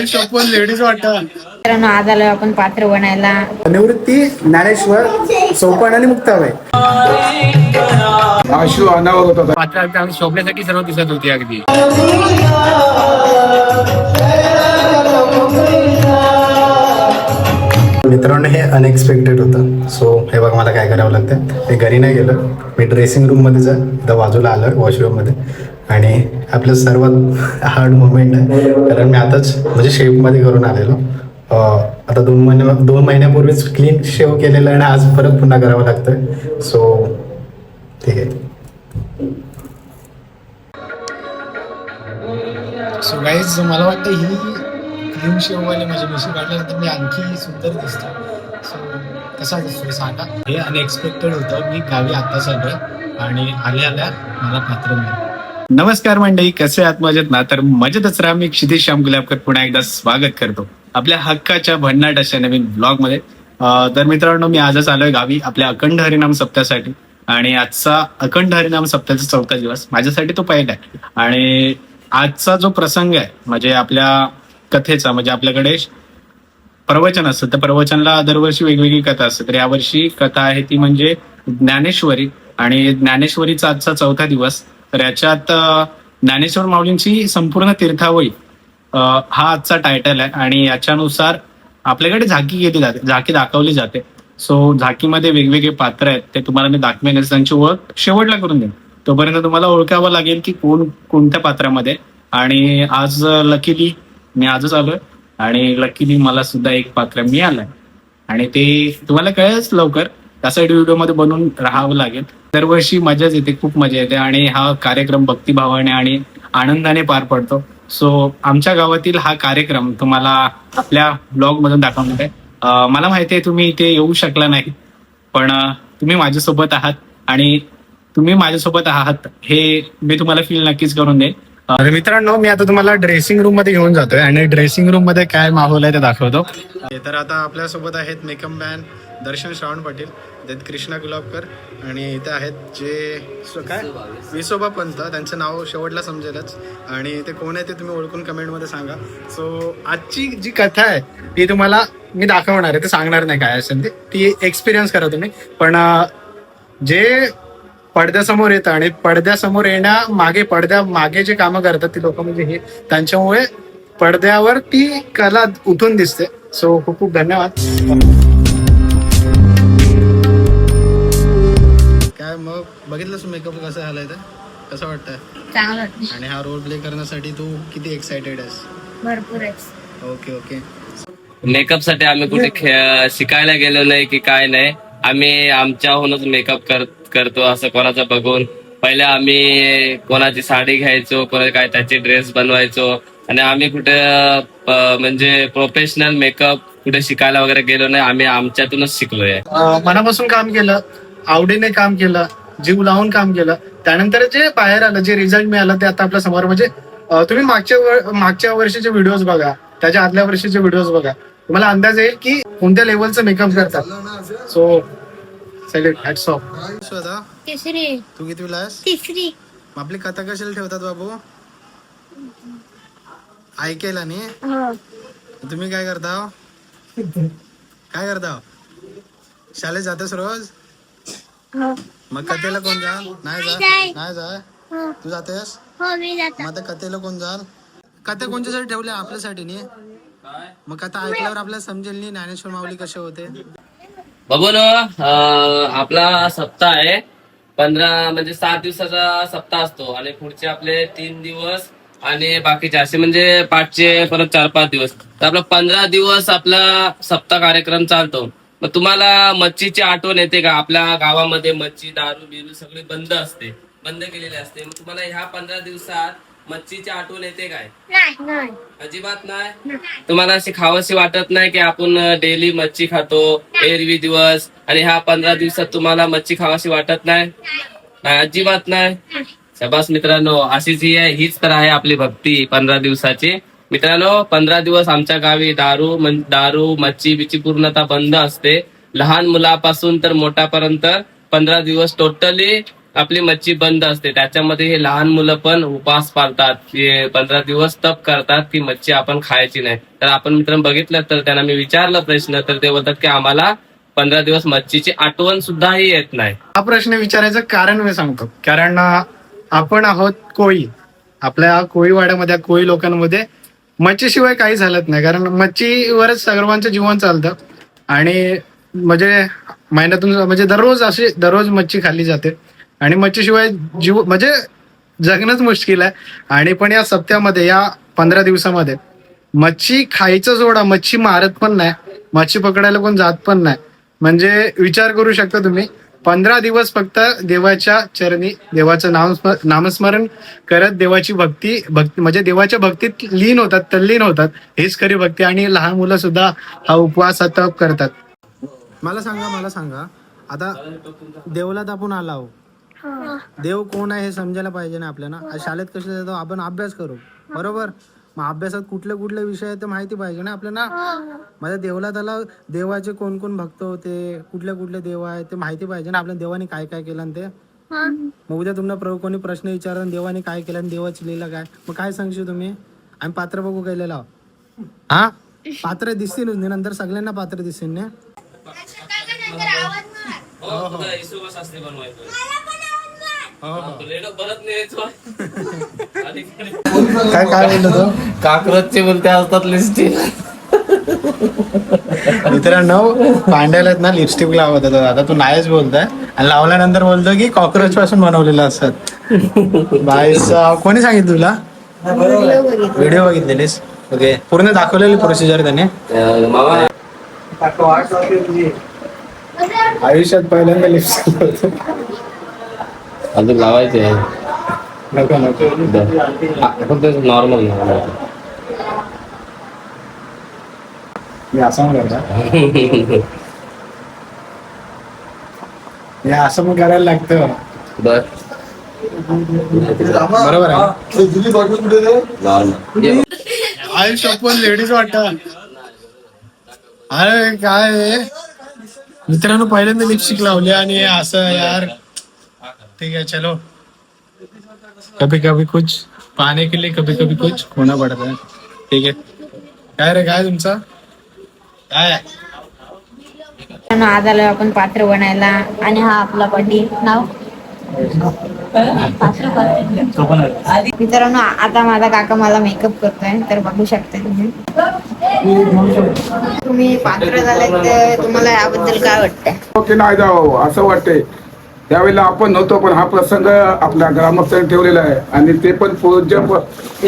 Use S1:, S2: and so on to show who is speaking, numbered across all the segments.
S1: शपथ लेडीज वाटत.
S2: मित्रांनो, आज आलोय आपण पात्र बनायला.
S3: निवृत्ती ज्ञानेश्वर सोपान आणि मुक्ताबाई.
S1: आशू अनावत होता. पात्र शोभण्यासाठी सर्व दिसत होती अगदी.
S3: मित्रांनो, हे अनएक्सपेक्टेड होतं. सो हे बघा, मला काय करावं लागतं. मी घरी नाही गेलो, मी ड्रेसिंग रूममध्ये इथं बाजूला आलो वॉशरूममध्ये. आणि आपलं सर्वात हार्ड मुवमेंट आहे, कारण मी आताच म्हणजे शेपमध्ये करून आलेलो. आता 2 महिन्यापूर्वीच क्लीन शेव केलेलं आहे आणि आज परत पुन्हा करावं लागतं. सो ठीक आहे.
S1: सो गाईज, मला वाटतं ही क्लीन शेववाले माझी मिशी काढल्यानंतर मी आणखी सुंदर दिसतो. सो कसा दिसतोय सांगा. हे अनएक्सपेक्टेड होतं. मी गावी आत्ताच आलोय आणि आल्या मला पात्र मिळालं. नमस्कार मंडळी, कसे आहात? मजेत ना? तर मजेतच राहा. मी क्षितिज श्याम गुलाबकर पुन्हा एकदा स्वागत करतो आपल्या हक्काच्या भन्नाट अशा नवीन ब्लॉग मध्ये. तर मित्रांनो, मी आजच आलोय गावी आपल्या अखंड हरिनाम सप्त्यासाठी. आणि आजचा अखंड हरिनाम सप्त्याचा 4था दिवस माझ्यासाठी तो पहिला आहे. आणि आजचा जो प्रसंग आहे म्हणजे आपल्या कथेचा, म्हणजे आपल्याकडे प्रवचन असतं, तर प्रवचनला दरवर्षी वेगवेगळी कथा असते. तर यावर्षी कथा आहे ती म्हणजे ज्ञानेश्वरी. आणि ज्ञानेश्वरीचा आजचा 4था दिवस. तर याच्यात ज्ञानेश्वर माऊलींची संपूर्ण तीर्थावळी हा आजचा टायटल आहे. आणि याच्यानुसार आपल्याकडे झाकी केली जाते, झाकी दाखवली जाते. सो झाकीमध्ये वेगवेगळे पात्र आहेत, ते तुम्हाला मी दाखवेन. त्यांची ओळख शेवटला करून देईन. तोपर्यंत तुम्हाला ओळखावं लागेल की कोण कोणत्या पात्रामध्ये. आणि आज लकीली मी आजच आलोय आणि लकीली मला सुद्धा एक पात्र मिळालंय आणि ते तुम्हाला कळेलच लवकर. त्यासाठी व्हिडिओमध्ये बनवून राहावं लागेल. दरवर्षी मजाच येते, खूप मजा येते. आणि हा कार्यक्रम भक्तिभावाने आणि आनंदाने पार पडतो. सो आमच्या गावातील हा कार्यक्रम तुम्हाला आपल्या ब्लॉग मधून दाखवणार आहे. मला माहिती आहे तुम्ही इथे येऊ शकला नाही, पण तुम्ही माझ्यासोबत आहात आणि तुम्ही माझ्यासोबत आहात हे मी तुम्हाला फील नक्कीच करून देईन. तर मित्रांनो, मी आता तुम्हाला ड्रेसिंग रूम मध्ये घेऊन जातोय आणि ड्रेसिंग रूम मध्ये काय माहोल आहे ते दाखवतो. तर आता आपल्यासोबत आहेत मेकअप मॅन दर्शन श्रावण पाटील, देत कृष्णा गुलाबकर, आणि इथे आहेत जे काय विसोबा पंत. त्यांचं नाव शेवटला समजेलच. आणि ते कोण आहे ते तुम्ही ओळखून कमेंटमध्ये सांगा. सो आजची जी कथा आहे ती तुम्हाला मी दाखवणार आहे, ते सांगणार नाही काय असेल ते, ती एक्सपिरियन्स करा तुम्ही. पण जे पडद्यासमोर येतं आणि पडद्यासमोर येण्यामागे पडद्यामागे जे कामं करतात ती लोक, म्हणजे हे त्यांच्यामुळे पडद्यावर ती कला उठून दिसते. सो खूप खूप धन्यवाद. काय मग बघितलंस मेकअप कसं झालाय, तर कसं वाटतंय?
S2: चांगलं.
S1: आणि हा रोल प्ले करण्यासाठी तू किती एक्साइटेड आहेस?
S2: भरपूर आहे.
S1: ओके.
S4: मेकअप साठी आम्ही कुठे शिकायला गेलो नाही की काय नाही. आम्ही आमच्याहूनच मेकअप करतो असं कोणाचं बघून. पहिले आम्ही कोणाची साडी घ्यायचो, कोणा काय त्याची ड्रेस बनवायचो. आणि आम्ही कुठे म्हणजे प्रोफेशनल मेकअप कुठे शिकायला वगैरे गेलो नाही. आम्ही आमच्यातूनच शिकलोय.
S3: मनापासून काम केलं, आवडीने काम केलं, जीव लावून काम केलं. त्यानंतर जे बाहेर आलं, जे रिझल्ट मिळालं ते आता आपल्या समोर. म्हणजे तुम्ही मागच्या वर्षीचे व्हिडिओज बघा, त्याच्या आदल्या वर्षीचे व्हिडिओज बघा, तुम्हाला अंदाज येईल की कोणत्या लेवलचं मेकअप करतात. So hats off.
S2: तिसरी.
S1: तू कितवीला आहेस?
S2: तिसरी.
S1: आपली कथा कशाला ठेवतात बाबू? ऐकायला नाही. तुम्ही काय करता? शाळेत जातेस रोज? मग कथेला कोण जाल? नाही जा. तू जातेस? मग आता कथेला कोण जाल? कथा कोणत्यासाठी ठेवल्या? आपल्यासाठी नाही. मग कथा ऐकल्यावर आपल्याला समजेल नाही ज्ञानेश्वर माऊली कसे होते.
S4: बघून आपला सप्ताह आहे 15 म्हणजे 7 दिवसाचा सप्ताह असतो. आणि पुढचे आपले 3 दिवस आणि बाकीचे असे म्हणजे पाठचे परत 4-5 दिवस. तर आपला 15 दिवस आपला सप्ताह कार्यक्रम चालतो. मग तुम्हाला मच्छीची आठवण येते का? आपल्या गावामध्ये मच्छी, दारू बिरू सगळे बंद केलेले असते. मग तुम्हाला ह्या 15 दिवसात मच्छीची आठवण येते काय?
S2: नाही.
S4: अजिबात नाही. तुम्हाला अशी खावाशी वाटत नाही की आपण डेली मच्छी खातो एरवी दिवस, आणि ह्या 15 दिवसात तुम्हाला मच्छी खावाशी वाटत नाही? अजिबात नाही. शाबास मित्रांनो, अशीच हीच तर आहे आपली भक्ती 15 दिवसाची. मित्रांनो, 15 दिवस आमच्या गावी दारू मच्छी बिची पूर्णतः बंद असते. लहान मुलापासून तर मोठ्यापर्यंत 15 दिवस टोटली आपली मच्छी बंद असते, त्याच्यामध्ये हे लहान मुलं पण उपवास पाळतात, की 15 दिवस तप करतात की मच्छी आपण खायची नाही. तर आपण मित्रांनो बघितलं तर त्यांना मी विचारलं प्रश्न, तर ते बोलतात की आम्हाला 15 दिवस मच्छीची आठवण सुद्धाही येत नाही.
S1: हा प्रश्न विचारायचं कारण मी सांगतो. कारण आपण आहोत कोळी. आपल्या कोळीवाड्यामध्ये, कोळी लोकांमध्ये मच्छीशिवाय काही झालत नाही. कारण मच्छीवरच सर्वांचं जीवन चालतं. आणि म्हणजे महिन्यातून म्हणजे दररोज मच्छी खाल्ली जाते. आणि मच्छीशिवाय जीव म्हणजे जगणंच मुश्किल आहे. आणि पण या सप्त्यामध्ये, या 15 दिवसामध्ये मच्छी खायचं सोडा, मच्छी मारत पण नाही, मच्छी पकडायला कोण जात पण नाही. म्हणजे विचार करू शकता तुम्ही, 15 दिवस फक्त देवाच्या चरणी देवाचं नामस्मरण करत देवाची भक्ती म्हणजे देवाच्या भक्तीत तल्लीन होतात. हेच खरी भक्ती. आणि लहान मुलं सुद्धा हा उपवास तप करतात. मला सांगा आता देवलात आपण आलो, देव कोण आहे हे समजायला पाहिजे ना आपल्याला. शाळेत कसे जातो आपण, अभ्यास करू बरोबर. मग अभ्यासात कुठले विषय आहेत ते माहिती पाहिजे ना आपल्याला. माझ्या देवलात आला, देवाचे कोण कोण भक्त होते, कुठले देव आहेत ते माहिती पाहिजे ना आपल्या. देवाने काय काय केलं ते. मग उद्या तुम्हाला कोणी प्रश्न विचारला देवाने काय केलं आणि देवाची लीला काय, मग काय सांगशील तुम्ही. आम्ही पात्र बघू गेलेला, हा पात्र दिसतील नंतर सगळ्यांना पात्र दिसतील ना. काय बोलतो तो,
S4: काक्रोचचे बोलते असतात लिस्टिक.
S1: मित्रांनो पांड्याला ना लिपस्टिक लावत होता. आता तू नाहीच बोलताय आणि लावल्यानंतर बोलतो की कॉक्रोच पासून बनवलेलं असतात. कोणी सांगितलं तुला. व्हिडिओ बघितलेलीस. ओके, पूर्ण दाखवलेली प्रोसिजर त्याने. आयुष्यात पहिल्यांदा लिपस्टिक लावतो.
S4: अजून लावायचे
S1: नको
S4: नॉर्मल.
S1: मी असं म्हणतो, हे असं मग करायला लागतं. बरोबर आहे. आयुष्य पण लेडीज वाटत. अरे काय मित्रांनो, पहिल्यांदा लिपस्टिक लावली आणि असं यार. ठीक आहे चलो, कभी कभी कुछ पाने के लिए कभी कभी कुछ होना पड़ता है. ठीक आहे. काय रे, काय तुमचं काय.
S2: आज आलोय आपण पात्र बनायला. आणि हा आपला पटी नाव मित्रांनो. आता माझा काका मला मेकअप करतोय, तर बघू शकता तुम्ही पात्र झाले तर तुम्हाला याबद्दल काय वाटतंय.
S5: की नाही जावं असं वाटतंय. त्यावेळेला आपण नव्हतो, पण हा प्रसंग आपल्या ग्रामस्थांनी ठेवलेला आहे. आणि ते पण पूज्य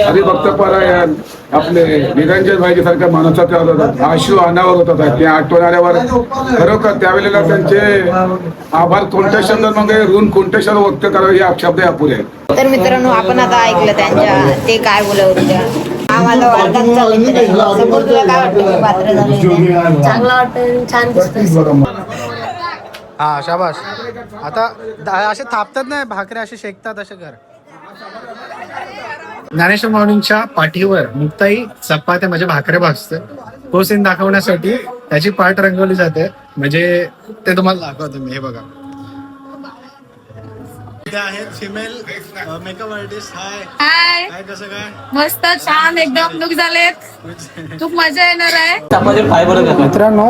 S5: हरिभक्त परायण आपले निरंजन भाईजी सारख्या माणसाचे होतात. आशू अनावर होतात. ते आठवण आल्यावर खरोखर त्यावेळेला त्यांचे आभार कोणत्या शब्दात म्हणजे ऋण कोणत्या शब्द व्यक्त करावे हे शब्द अपुरे आहेत.
S2: तर मित्रांनो आपण आता ऐकलं त्यांच्या ते काय बोलत होत्या. हा माझा वर्गाचा मित्र आहे. समोर तुला काय वाटतं पात्र झाले.
S6: चांगला वाटतं, छान दिसतोय.
S1: हा शाबाश. आता असे थापतात नाही भाकरे, असे शेकतात, असे कर. ज्ञानेश्वर माऊलींच्या पाठीवर मुक्ताई चपात्या म्हणजे भाकरे भाजते. तो सीन दाखवण्यासाठी त्याची पाठ रंगवली जाते. म्हणजे ते तुम्हाला दाखवतो मी. हे बघा, ते आहेत फिमेल मेकअप आर्टिस्ट.
S6: हाय,
S1: काय कसं काय.
S6: मस्त छान एकदम लुक झालेत. खूप मजा येणार आहे.
S1: मित्रांनो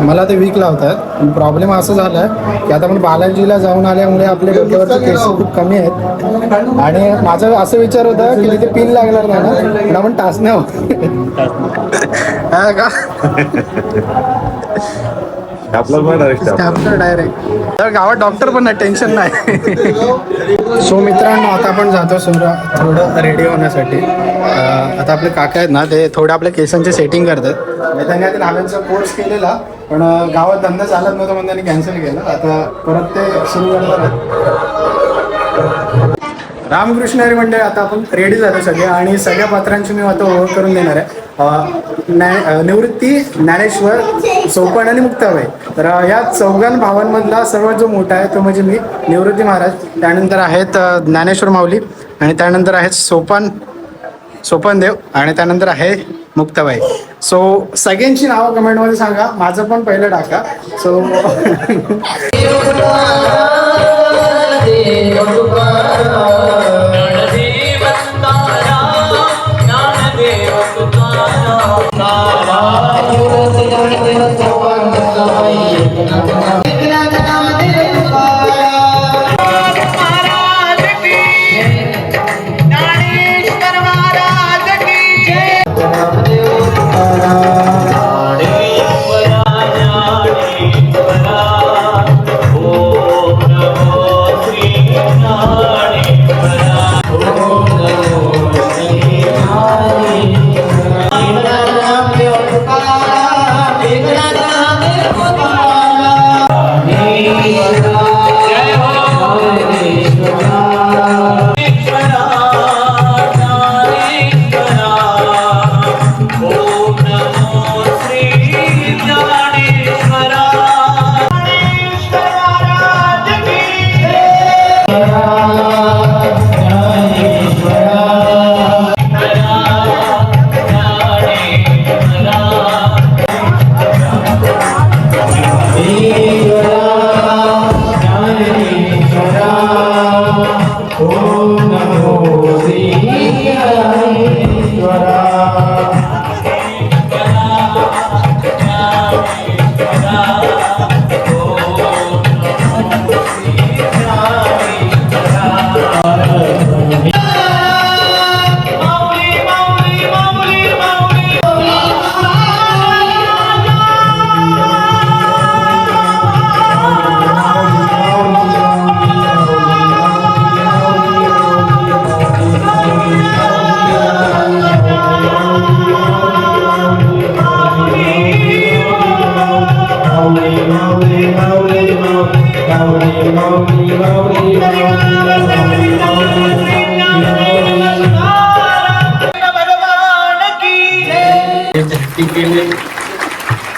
S1: मला ते वीक लावतात. प्रॉब्लेम असं झालाय की आता आपण बालाजीला जाऊन आल्यामुळे आपल्या डोक्यावरचे केस खूप कमी आहेत. आणि माझा असं विचार होता की तिथे पिन लागणार नाही ना, पण आपण टाचण्या का डायरेक्ट. तर गावात डॉक्टर पण नाही, टेन्शन नाही. सो मित्रांनो आता आपण जातो थोडं रेडी होण्यासाठी. आता आपले काका आहेत ना, ते थोडं आपल्या केसांचे सेटिंग करतात. त्यांनी आता नाव्यांचा कोर्स केलेला, पण गावात धंदा चालत नव्हता म्हणून त्यांनी कॅन्सल केलं. आता परत ते सुरू करणार. रामकृष्ण हरी मंडळ. आता आपण रेडी झालो सगळे आणि सगळ्या पात्रांची मी आता ओळख करून देणार आहे. निवृत्ती, ज्ञानेश्वर, सोपान आणि मुक्ताबाई. तर या चौघां भावांमधला सर्वात जो मोठा आहे तो म्हणजे मी, निवृत्ती महाराज. त्यानंतर आहेत ज्ञानेश्वर माऊली आणि त्यानंतर आहेत सोपानदेव आणि त्यानंतर आहे मुक्ताबाई. सो सगळ्यांची नावं कमेंटमध्ये सांगा. माझं पण पहिलं टाका. सो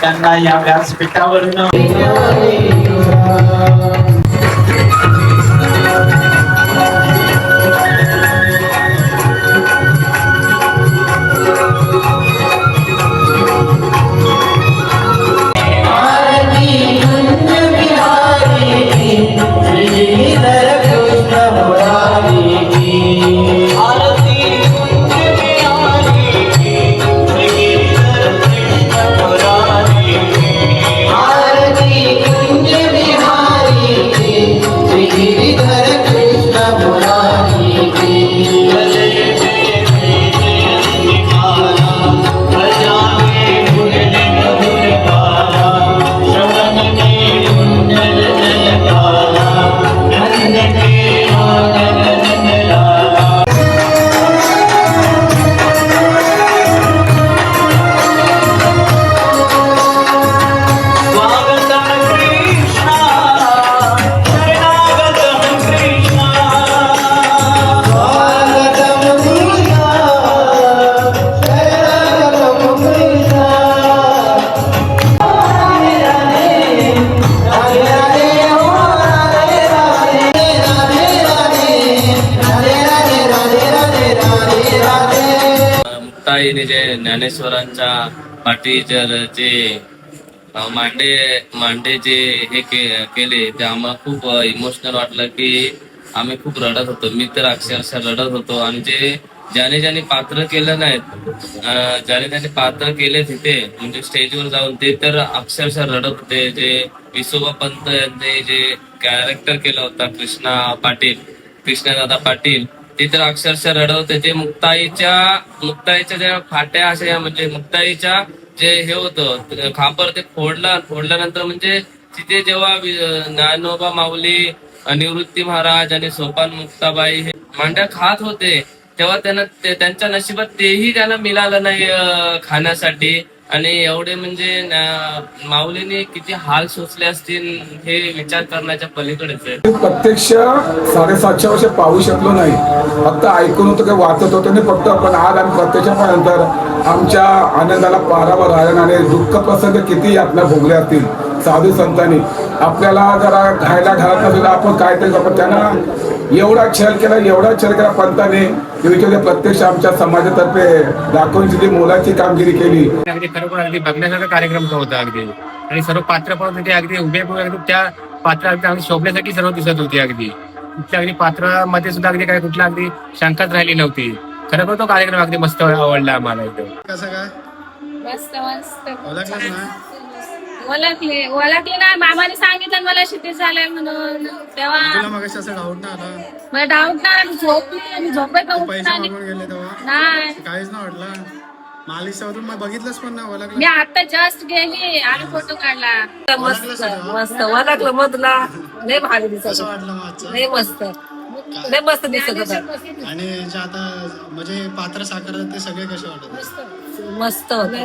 S7: त्यांना या व्यासपीठावरून
S4: मुक्ताईने जे ज्ञानेश्वरांच्या पाठी जे मांडे जे हे केले ते आम्हाला खूप इमोशनल वाटलं की आम्ही खूप रडत होतो. मी तर अक्षरशः रडत होतो. आणि ज्याने पात्र केलं नाहीत, ज्याने पात्र केले तिथे म्हणजे स्टेजवर जाऊन ते तर अक्षरशः रडत होते. जे विसोबा पंत यांनी जे कॅरेक्टर केलं होता कृष्णदादा पाटील ते तर अक्षरशः रडत होते. ते मुक्ताईच्या ज्या फाट्या अशा म्हणजे मुक्ताईच्या जे हे होतं खापर ते फोडल्यानंतर म्हणजे तिथे जेव्हा ज्ञानोबा माऊली, निवृत्ती महाराज आणि सोपान मुक्ताबाई हे मांड्या खात होते तेव्हा त्यांच्या नशिबात तेही त्यांना मिळालं नाही खाण्यासाठी. आणि एवढे म्हणजे माऊलीने किती हाल सोसले असतील हे विचार करण्याच्या पलीकडेच आहे.
S5: प्रत्यक्ष 750 वर्ष पाहू शकलो नाही, फक्त ऐकून होतं की वाचत होतं नाही फक्त. पण आज आम्ही प्रत्यक्ष पाहिल्यानंतर आमच्या आनंदाला पारावर राहिला. आणि दुःख प्रसंग किती आपल्या भोगले असतील साधू संतांनी. आपल्याला जरा घायला घालत नसेल आपण काहीतरी आपण त्यांना एवढा छल केला पंताने प्रत्यक्ष आमच्या समाजातर्फे दाखवण्याची जी मोलाची कामगिरी केली.
S1: अगदी खरोखर अगदी बघण्यासारखा कार्यक्रम तो होता अगदी. आणि सर्व पात्र पण होते अगदी उभे अगदी त्या पात्र अगदी शोभण्यासाठी सर्व दिसत होती अगदी. कुठल्या अगदी पात्रामध्ये सुद्धा अगदी काय कुठल्या अगदी शंकाच राहिली नव्हती. खरोखर तो कार्यक्रम अगदी मस्त आवडला आम्हाला एकदम. कसं काय
S6: मस्त मस्त
S1: ओळखलंच ना?
S6: ओळखले नाही. मामाने सांगितलं मला शिटी झालंय म्हणून, तेव्हा
S1: तुला मग असं डाऊट ना आला?
S6: मला डाऊट नाही. झोपली आणि झोपेत
S1: पैसे
S6: उठून आली.
S1: मागून गेले तेव्हा
S6: नाही,
S1: काहीच नाही वाटलं. मालिशावरून मग बघितलंच पण ना ओळखलं.
S6: मी आता जस्ट गेली आणि फोटो काढला.
S1: ओळखलं सगळं?
S8: मस्त ओळखलं मग तुला. लय भारी दिसत
S1: कसं
S8: होतं.
S1: वाटलं मग आजचं?
S8: लय मस्त लय मस्त दिसत होत.
S1: आणि जे आता म्हणजे पात्र साकारतात ते सगळे कसे वाटत?
S8: मस्त होतं.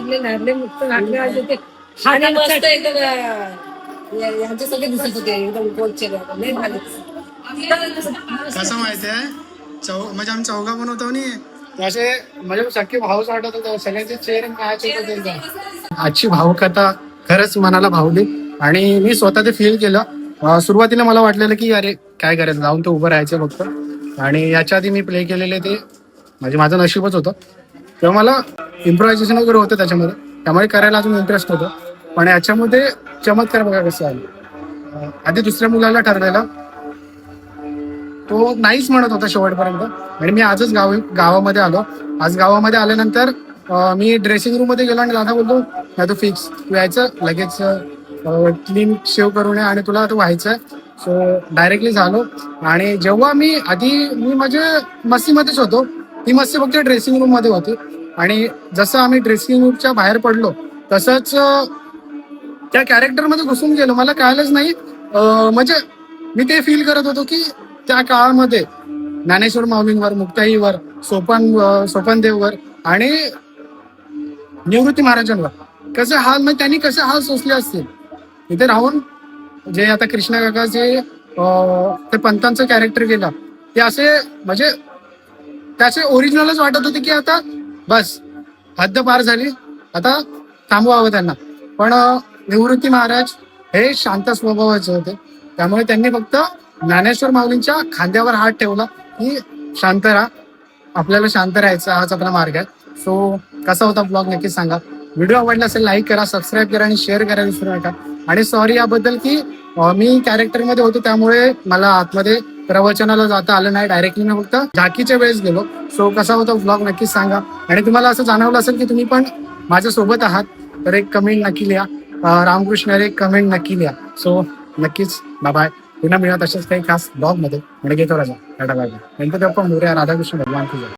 S8: आणि मस्त एकदम यांचे सगळे दिसत होते एकदम गोलचे लय भारी
S1: कसं माहितीये म्हणजे आम्ही चौघा पण होतो नी असे म्हणजे सख्खे भाऊच वाटत होते. सगळ्यांचे चेहरे मॅच होत होते. आजची भावकथा खरंच मनाला भावली आणि मी स्वतः ते फील केलं. सुरुवातीला मला वाटलेलं की अरे काय करायचं, जाऊन तो उभं राहायचं फक्त. आणि याच्या आधी मी प्ले केलेले ते म्हणजे माझं नशीबच होतं. तेव्हा मला इम्प्रोव्हायझेशन वगैरे होतं त्याच्यामध्ये, त्यामुळे करायला अजून इंटरेस्ट होतं. पण याच्यामध्ये चमत्कार बघा कसं आलं. आधी दुसऱ्या मुलाला ठरलेला, तो नाहीच म्हणत होता शेवटपर्यंत. आणि मी आजच गावामध्ये आलो. आज गावामध्ये आल्यानंतर मी ड्रेसिंग रूम मध्ये गेलो आणि दादा बोलतो नाही तू फिक्स तू यायचं लगेच क्लीन शेव करून आणि तुला तो व्हायचं. सो डायरेक्टली झालो. आणि जेव्हा मी माझ्या मस्तीमध्येच होतो, ती मस्ती फक्त ड्रेसिंग रूम मध्ये होती. आणि जसं आम्ही ड्रेसिंग रूमच्या बाहेर पडलो तसंच त्या कॅरेक्टरमध्ये घुसून गेलो. मला कळलंच नाही. म्हणजे मी ते फील करत होतो की त्या काळामध्ये ज्ञानेश्वर माऊलींवर, मुक्ताईवर, सोपानदेववर आणि निवृत्ती महाराजांवर कसे हाल म्हणजे त्यांनी कसे हाल सोसले असतील. इथे राहून जे आता कृष्णा काका जे ते पंतांचं कॅरेक्टर केलं ते असे म्हणजे त्याचे ओरिजिनलच वाटत होते की आता बस हद्द पार झाली, आता थांबवावं त्यांना. पण निवृत्ती महाराज हे शांत स्वभावाचे होते, त्यामुळे त्यांनी फक्त ज्ञानेश्वर माऊलींच्या खांद्यावर हात ठेवला की शांत राहा, आपल्याला शांत राहायचं, हाच आपला मार्ग आहे. सो कसा होता ब्लॉग नक्कीच सांगा. व्हिडिओ आवडला असेल लाईक करा, सबस्क्राईब करा आणि शेअर करायला विसरू नका. आणि सॉरी याबद्दल की मी कॅरेक्टरमध्ये होतो त्यामुळे मला आतमध्ये प्रवचनाला जाता आलं नाही. डायरेक्टली मी फक्त झाकीच्या वेळेस गेलो. सो कसा होता ब्लॉग नक्कीच सांगा. आणि तुम्हाला असं जाणवलं असेल की तुम्ही पण माझ्यासोबत आहात तर एक कमेंट नक्की लिहा. रामकृष्ण एक कमेंट नक्की लिहा. सो नक्कीच बाय. पुन्हा मिळत अशाच काही खास ब्लॉग मध्ये म्हणजे घेतो राजा टाटा बाय. गणपती बाप्पा मोरया, राधाकृष्ण भगवान की जय.